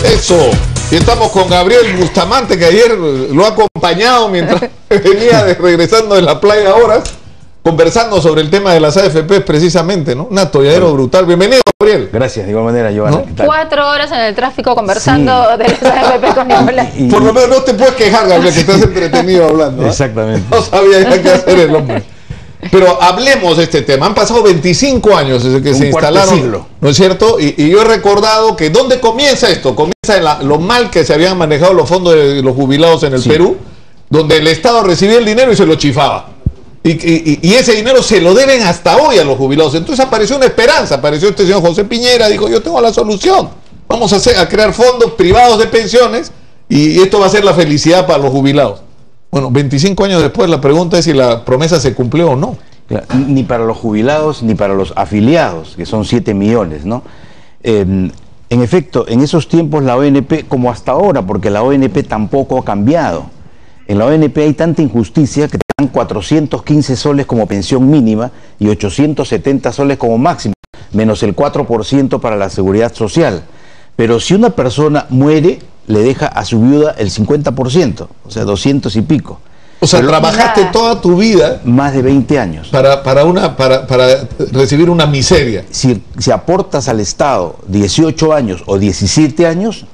Eso. Y estamos con Gabriel Bustamante, que ayer lo ha acompañado mientras venía regresando de la playa ahora, conversando sobre el tema de las AFP precisamente, ¿no? Un atolladero brutal. Bienvenido, Gabriel. Gracias, de igual manera, Giovanna. ¿No? 4 horas en el tráfico conversando de las AFP con Nicolás. Por lo menos no te puedes quejar, Gabriel, que estás entretenido hablando. ¿eh? Exactamente. No sabía ya qué hacer el hombre. Pero hablemos de este tema. Han pasado 25 años desde que se instalaron, ¿no es cierto? Y yo he recordado que ¿dónde comienza esto? Comienza en lo mal que se habían manejado los fondos de los jubilados en el Perú, donde el Estado recibía el dinero y se lo chifaba. Y ese dinero se lo deben hasta hoy a los jubilados. Entonces apareció una esperanza, apareció este señor José Piñera, dijo, yo tengo la solución. Vamos a crear fondos privados de pensiones y esto va a ser la felicidad para los jubilados. Bueno, 25 años después la pregunta es si la promesa se cumplió o no. Ni para los jubilados ni para los afiliados, que son 7 millones, ¿no? En efecto, en esos tiempos la ONP, como hasta ahora, porque la ONP tampoco ha cambiado. En la ONP hay tanta injusticia que te dan 415 soles como pensión mínima y 870 soles como máximo, menos el 4% para la seguridad social. Pero si una persona muere, le deja a su viuda el 50%, o sea, 200 y pico. O sea, trabajaste toda tu vida. Más de 20 años. Para recibir una miseria. Si aportas al Estado 18 años o 17 años,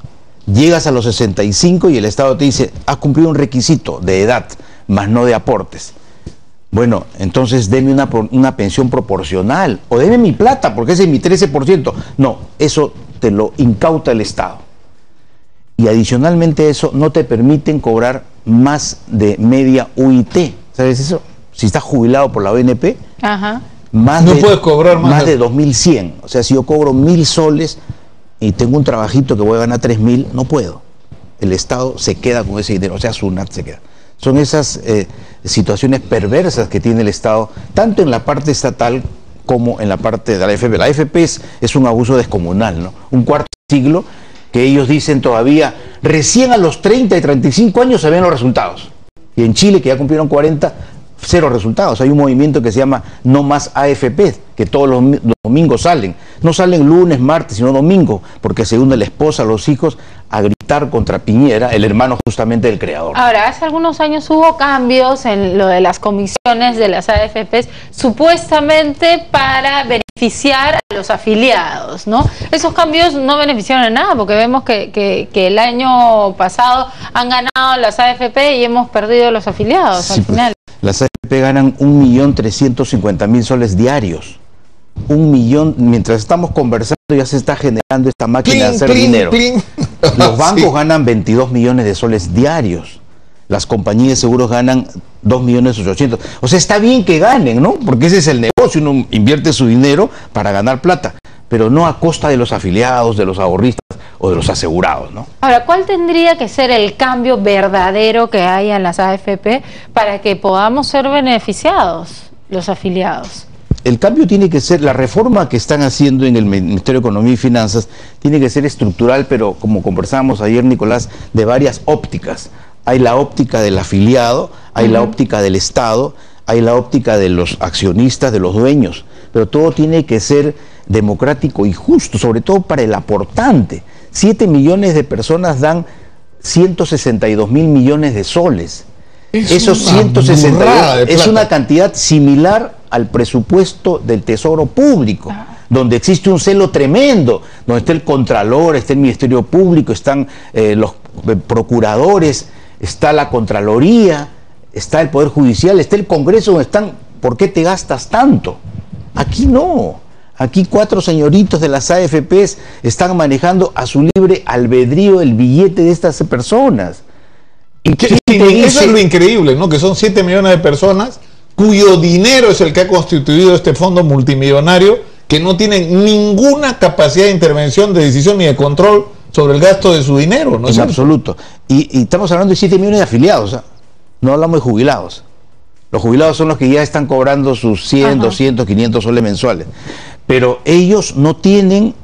llegas a los 65 y el Estado te dice, has cumplido un requisito de edad, más no de aportes. Bueno, entonces deme una pensión proporcional, o deme mi plata, porque ese es mi 13%. No, eso te lo incauta el Estado. Y adicionalmente a eso, no te permiten cobrar más de media UIT. ¿Sabes eso? Si estás jubilado por la ONP, puedes cobrar más de 2.100. O sea, si yo cobro 1.000 soles y tengo un trabajito que voy a ganar 3.000, no puedo. El Estado se queda con ese dinero, o sea, SUNAT se queda. Son esas situaciones perversas que tiene el Estado, tanto en la parte estatal como en la parte de la AFP. La AFP es un abuso descomunal, ¿no? Un cuarto siglo que ellos dicen todavía, recién a los 30 y 35 años se ven los resultados. Y en Chile, que ya cumplieron 40, cero resultados. Hay un movimiento que se llama No Más AFP, que todos los domingos salen. No salen lunes, martes, sino domingo, porque se une la esposa, los hijos, a gritar contra Piñera, el hermano justamente del creador. Ahora, hace algunos años hubo cambios en lo de las comisiones de las AFPs, supuestamente para beneficiar a los afiliados, ¿no? Esos cambios no beneficiaron en nada, porque vemos que el año pasado han ganado las AFP y hemos perdido los afiliados al final. Las AFP ganan 1.350.000 soles diarios. 1 millón, mientras estamos conversando ya se está generando esta máquina de hacer dinero. Los bancos ganan 22 millones de soles diarios. Las compañías de seguros ganan 2.800.000. O sea, está bien que ganen, ¿no? Porque ese es el negocio, uno invierte su dinero para ganar plata, pero no a costa de los afiliados, de los ahorristas o de los asegurados, ¿no? Ahora, ¿cuál tendría que ser el cambio verdadero que haya en las AFP para que podamos ser beneficiados los afiliados? El cambio tiene que ser, la reforma que están haciendo en el Ministerio de Economía y Finanzas tiene que ser estructural, pero como conversábamos ayer, Nicolás, de varias ópticas. Hay la óptica del afiliado, hay la óptica del Estado, hay la óptica de los accionistas, de los dueños, pero todo tiene que ser democrático y justo, sobre todo para el aportante. 7 millones de personas dan 162.000 millones de soles. Esos 162 es una cantidad similar al presupuesto del Tesoro Público, donde existe un celo tremendo, donde está el Contralor, está el Ministerio Público, están los procuradores, está la Contraloría, está el Poder Judicial, está el Congreso, donde están, ¿por qué te gastas tanto? Aquí no. Aquí 4 señoritos de las AFPs están manejando a su libre albedrío el billete de estas personas. ¿Y eso es lo increíble, ¿no? Que son 7 millones de personas cuyo dinero es el que ha constituido este fondo multimillonario, que no tienen ninguna capacidad de intervención, de decisión ni de control sobre el gasto de su dinero, ¿no? En absoluto. Y estamos hablando de 7 millones de afiliados, ¿eh? No hablamos de jubilados. Los jubilados son los que ya están cobrando sus 100, 200, 500 soles mensuales. Pero ellos no tienen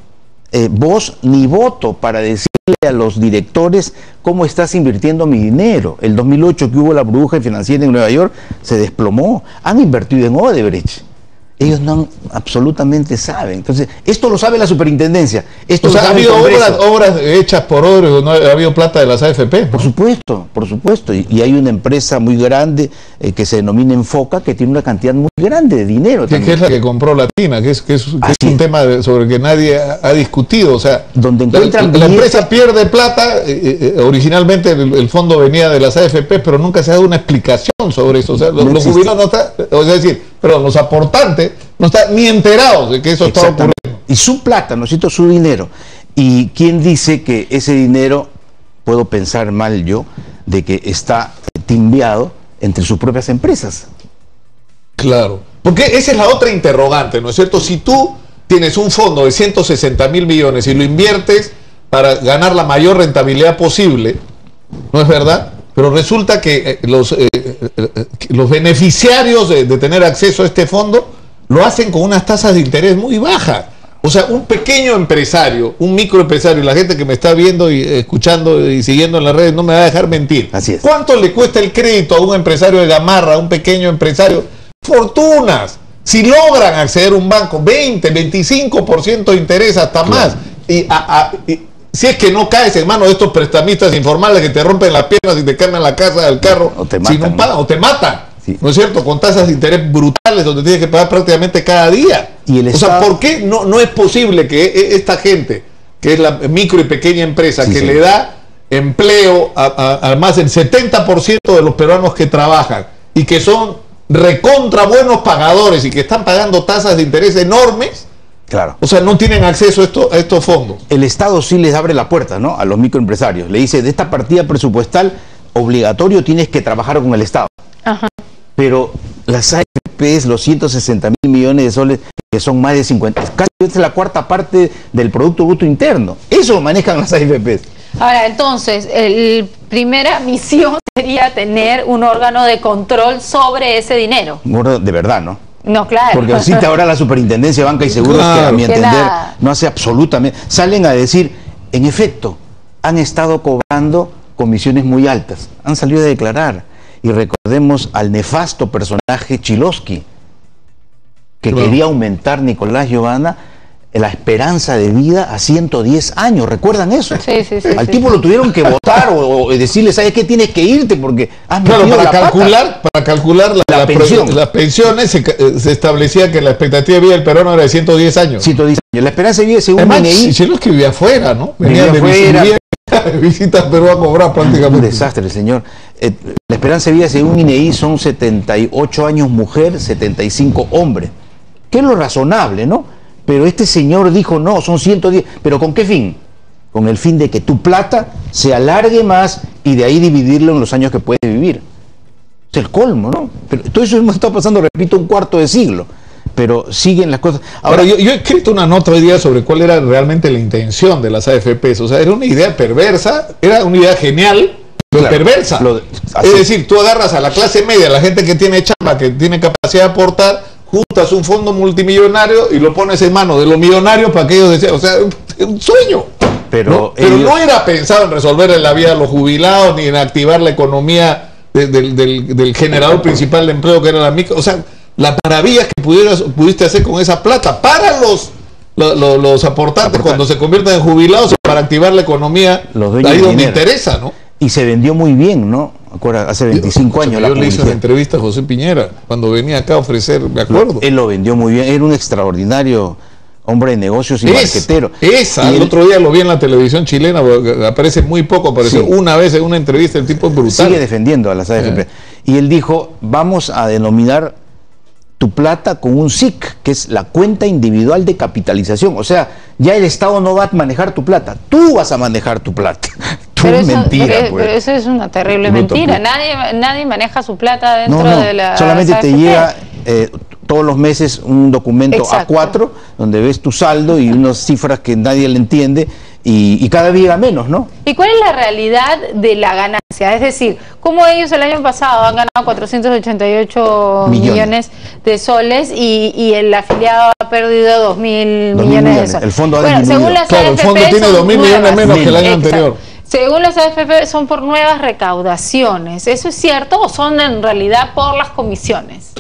voz ni voto para decirle a los directores cómo estás invirtiendo mi dinero. El 2008 que hubo la burbuja financiera en Nueva York se desplomó. Han invertido en Odebrecht. Ellos no absolutamente saben. Entonces, esto lo sabe la superintendencia. Esto o sea, lo ¿ha sabe habido el obras hechas por otros? ¿No ha habido plata de las AFP? Por supuesto, por supuesto. Y hay una empresa muy grande que se denomina Enfoca, que tiene una cantidad muy grande de dinero. Que es la que compró Latina, que es un tema sobre el que nadie ha discutido. O sea, donde encuentran la empresa pierde plata. Originalmente el fondo venía de las AFP, pero nunca se ha dado una explicación sobre eso. O sea, los jubilados no están, o sea, es decir, pero los aportantes no están ni enterados de que eso está ocurriendo. Y su plata, ¿no es cierto?, su dinero. ¿Y quién dice que ese dinero, puedo pensar mal yo, de que está timbiado entre sus propias empresas? Claro, porque esa es la otra interrogante, ¿no es cierto? Si tú tienes un fondo de 160.000 millones y lo inviertes para ganar la mayor rentabilidad posible, ¿no es verdad? Pero resulta que los beneficiarios de tener acceso a este fondo lo hacen con unas tasas de interés muy bajas. O sea, un pequeño empresario, un microempresario, la gente que me está viendo y escuchando y siguiendo en las redes no me va a dejar mentir. Así es. ¿Cuánto le cuesta el crédito a un empresario de gamarra, a un pequeño empresario? Fortunas. Si logran acceder a un banco, 20, 25% de interés, hasta más. Y si es que no caes en manos de estos prestamistas informales que te rompen las piernas y te cambian la casa del carro, o te matan, si no pagan, o te matan. Sí. ¿No es cierto? Con tasas de interés brutales donde tienes que pagar prácticamente cada día. Y el Estado... O sea, ¿por qué no es posible que esta gente, que es la micro y pequeña empresa, que le da empleo a más del 70% de los peruanos que trabajan y que son recontra buenos pagadores y que están pagando tasas de interés enormes? Claro. O sea, no tienen acceso a estos fondos. El Estado sí les abre la puerta, ¿no?, a los microempresarios. Le dice, de esta partida presupuestal obligatorio tienes que trabajar con el Estado. Ajá. Pero las AFPs, los 160.000 millones de soles, que son más de 50, casi es la cuarta parte del Producto Bruto Interno. Eso manejan las AFPs. Ahora, entonces, la primera misión sería tener un órgano de control sobre ese dinero. Bueno, de verdad, ¿no? No, claro. Porque así ahora la Superintendencia de Banca y Seguros, que a mi entender no hace absolutamente... Salen a decir, en efecto, han estado cobrando comisiones muy altas. Han salido a declarar. Y recordemos al nefasto personaje Chilosky, que quería aumentar, Nicolás Giovanna, la esperanza de vida a 110 años. ¿Recuerdan eso? Sí. Al tipo lo tuvieron que votar o decirle, ¿sabes qué? Tienes que irte porque has metido para la calcular la pensión. Las pensiones se establecía que la expectativa de vida del peruano era de 110 años. 110 años. La esperanza de vida, según INEGI... Chilosky vivía afuera, ¿no? Venía de visita a Perú a cobrar prácticamente. Un desastre, señor. La esperanza de vida, según INEGI, son 78 años mujer, 75 hombre. Que es lo razonable, ¿no? Pero este señor dijo, no, son 110. ¿Pero con qué fin? Con el fin de que tu plata se alargue más y de ahí dividirlo en los años que puedes vivir. Es el colmo, ¿no? Pero todo eso hemos estado pasando, repito, un cuarto de siglo. Pero siguen las cosas. Ahora, yo he escrito una nota hoy día sobre cuál era realmente la intención de las AFPs. O sea, era una idea perversa, era una idea genial, pero perversa. Es decir, tú agarras a la clase media, a la gente que tiene chamba, que tiene capacidad de aportar, juntas un fondo multimillonario y lo pones en manos de los millonarios para que ellos deseen. O sea, es un sueño. Pero no era pensado en resolver la vida de los jubilados ni en activar la economía del generador principal de empleo, que era la micro. O sea, las maravillas que pudiste hacer con esa plata para los aportantes cuando se convierten en jubilados, para activar la economía, ahí donde interesa, ¿no? Y se vendió muy bien, ¿no? Hace 25 años. Yo le hice una entrevista a José Piñera cuando venía acá a ofrecer, me acuerdo. Él lo vendió muy bien, era un extraordinario hombre de negocios y marquetero. El otro día lo vi en la televisión chilena, aparece muy poco, apareció una vez en una entrevista, el tipo es brutal. Sigue defendiendo a las AFP. Y él dijo, vamos a denominar tu plata con un SIC, que es la cuenta individual de capitalización. O sea, ya el Estado no va a manejar tu plata, tú vas a manejar tu plata. Pero eso es una terrible mentira. Nadie maneja su plata dentro de la... Solamente te llega todos los meses un documento A4 donde ves tu saldo y unas cifras que nadie le entiende y cada día menos, ¿no? ¿Y cuál es la realidad de la ganancia? Es decir, ¿cómo ellos el año pasado han ganado 488 millones de soles y el afiliado ha perdido 2.000 millones de soles? El fondo según las AFP, el fondo tiene 2.000 millones menos que el año anterior. Según las AFP son por nuevas recaudaciones. ¿Eso es cierto o son en realidad por las comisiones?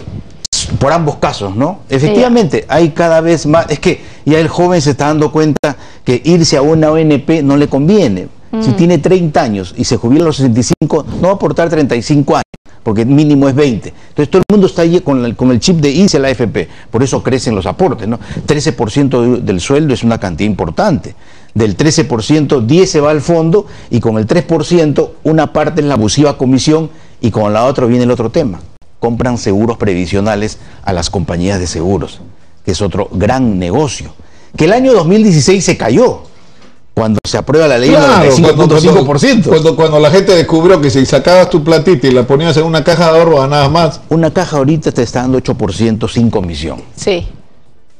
por ambos casos, ¿no? Efectivamente, hay cada vez más, es que ya el joven se está dando cuenta que irse a una ONP no le conviene. Si tiene 30 años y se jubila a los 65, no va a aportar 35 años, porque el mínimo es 20. Entonces todo el mundo está ahí con el chip de irse a la AFP, por eso crecen los aportes, ¿no? 13% del sueldo es una cantidad importante. Del 13%, 10 se va al fondo y con el 3% una parte es la abusiva comisión y con la otra viene el otro tema. Compran seguros previsionales a las compañías de seguros, que es otro gran negocio, que el año 2016 se cayó cuando se aprueba la ley del 95.5%. Cuando la gente descubrió que si sacabas tu platita y la ponías en una caja de ahorro, nada más. Una caja ahorita te está dando 8% sin comisión. Sí.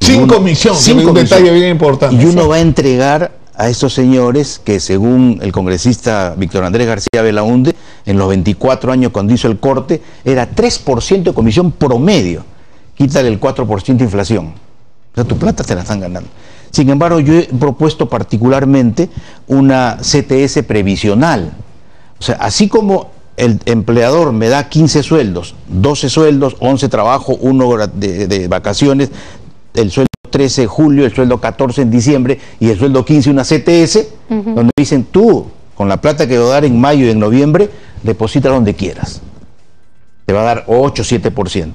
Sin comisión, que es un detalle bien importante. Y uno va a entregar a estos señores que, según el congresista Víctor Andrés García Belaúnde, en los 24 años cuando hizo el corte, era 3% de comisión promedio. Quítale el 4% de inflación. O sea, tu plata te la están ganando. Sin embargo, yo he propuesto particularmente una CTS previsional. O sea, así como el empleador me da 15 sueldos, 12 sueldos, 11 trabajo, 1 de vacaciones, el sueldo 13 de julio, el sueldo 14 en diciembre y el sueldo 15 una CTS, donde dicen tú, con la plata que voy a dar en mayo y en noviembre, deposita donde quieras. Te va a dar 8 o 7%.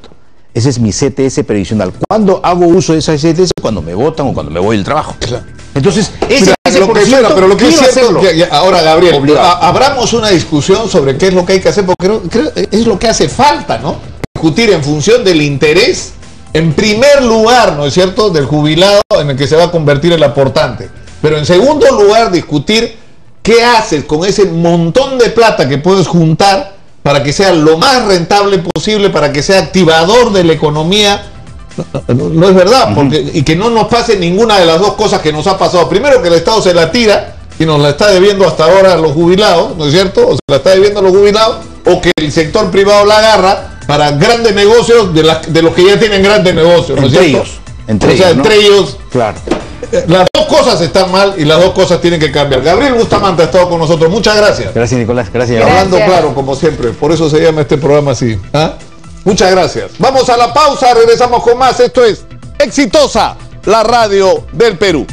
Ese es mi CTS previsional. ¿Cuándo hago uso de esa CTS? Cuando me votan o cuando me voy del trabajo. Claro. Entonces, pero lo que es cierto, ahora, Gabriel, abramos una discusión sobre qué es lo que hay que hacer, porque creo es lo que hace falta, ¿no? Discutir en función del interés, en primer lugar, ¿no es cierto?, del jubilado en el que se va a convertir el aportante. Pero en segundo lugar, discutir qué haces con ese montón de plata que puedes juntar para que sea lo más rentable posible, para que sea activador de la economía. No es verdad, porque, y que no nos pase ninguna de las dos cosas que nos ha pasado. Primero, que el Estado se la tira y nos la está debiendo hasta ahora a los jubilados, ¿no es cierto? O se la está debiendo a los jubilados, o que el sector privado la agarra para grandes negocios de los que ya tienen grandes negocios, ¿no es cierto? Entre ellos, claro. Las dos cosas están mal y las dos cosas tienen que cambiar. Gabriel Bustamante ha estado con nosotros. Muchas gracias. Gracias, Nicolás. Gracias. Hablando claro, como siempre. Por eso se llama este programa así. ¿Ah? Muchas gracias. Vamos a la pausa. Regresamos con más. Esto es Exitosa, la radio del Perú.